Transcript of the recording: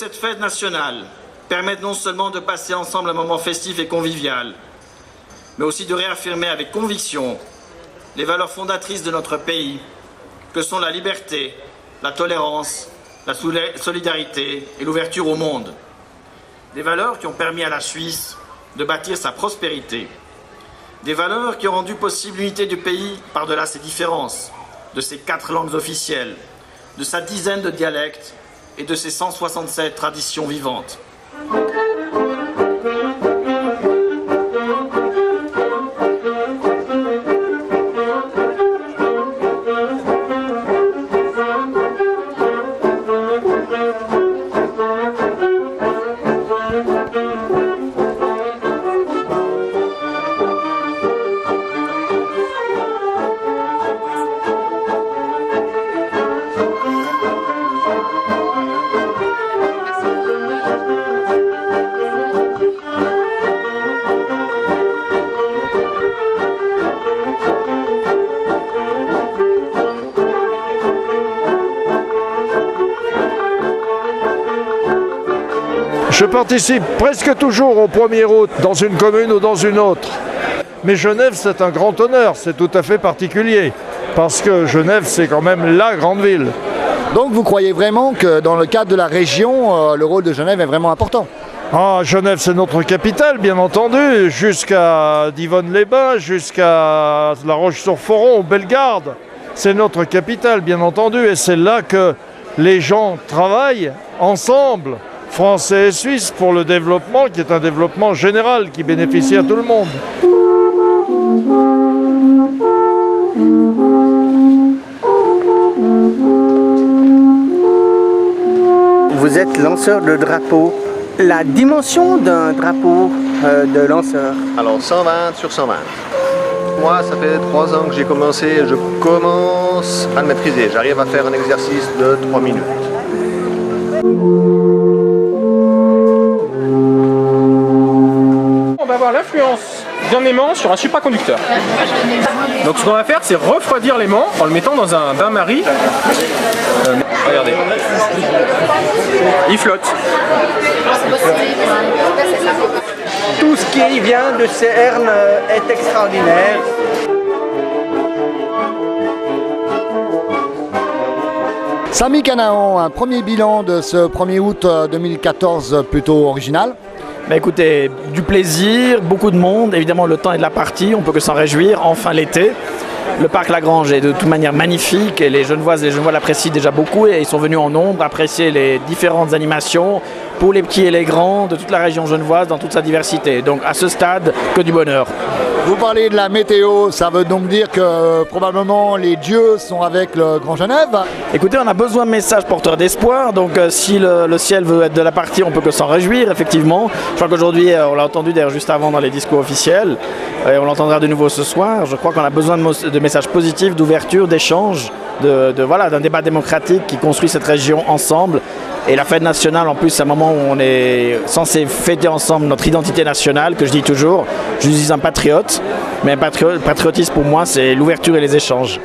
cette fête nationale permette non seulement de passer ensemble un moment festif et convivial, mais aussi de réaffirmer avec conviction les valeurs fondatrices de notre pays, que sont la liberté, la tolérance, la solidarité et l'ouverture au monde. Des valeurs qui ont permis à la Suisse de bâtir sa prospérité. Des valeurs qui ont rendu possible l'unité du pays par-delà ses différences, de ses 4 langues officielles, de sa dizaine de dialectes et de ses 167 traditions vivantes. Je participe presque toujours au 1er août dans une commune ou dans une autre. Mais Genève, c'est un grand honneur, c'est tout à fait particulier, parce que Genève, c'est quand même la grande ville. Donc vous croyez vraiment que dans le cadre de la région, le rôle de Genève est vraiment important? Ah, Genève, c'est notre capitale, bien entendu, jusqu'à Divonne-les-Bains, jusqu'à La Roche-sur-Foron, Bellegarde. C'est notre capitale, bien entendu, et c'est là que les gens travaillent ensemble, Français et Suisses, pour le développement, qui est un développement général, qui bénéficie à tout le monde. Vous êtes lanceur de drapeau. La dimension d'un drapeau de lanceur? Alors 120 sur 120. Moi, ça fait 3 ans que j'ai commencé, je commence à le maîtriser. J'arrive à faire un exercice de 3 minutes. On va avoir l'influence d'un aimant sur un supraconducteur. Donc ce qu'on va faire, c'est refroidir l'aimant en le mettant dans un bain-marie. Regardez. Il flotte. Tout ce qui vient de ces hernes est extraordinaire. Samy Canaan, un premier bilan de ce 1er août 2014 plutôt original. Bah écoutez, du plaisir, beaucoup de monde, évidemment le temps est de la partie, on peut que s'en réjouir, enfin l'été. Le parc Lagrange est de toute manière magnifique et les Genevoises et les Genevois l'apprécient déjà beaucoup et ils sont venus en nombre apprécier les différentes animations pour les petits et les grands de toute la région genevoise dans toute sa diversité. Donc à ce stade, que du bonheur. Vous parlez de la météo, ça veut donc dire que probablement les dieux sont avec le Grand Genève? Écoutez, on a besoin de messages porteurs d'espoir, donc si le ciel veut être de la partie, on peut que s'en réjouir, effectivement. Je crois qu'aujourd'hui, on l'a entendu d'ailleurs juste avant dans les discours officiels, et on l'entendra de nouveau ce soir. Je crois qu'on a besoin de messages positifs, d'ouverture, d'échange, d'un débat démocratique qui construit cette région ensemble. Et la fête nationale, en plus, c'est un moment où on est censé fêter ensemble notre identité nationale, que je dis toujours. Je suis un patriote, mais un patriotisme pour moi, c'est l'ouverture et les échanges.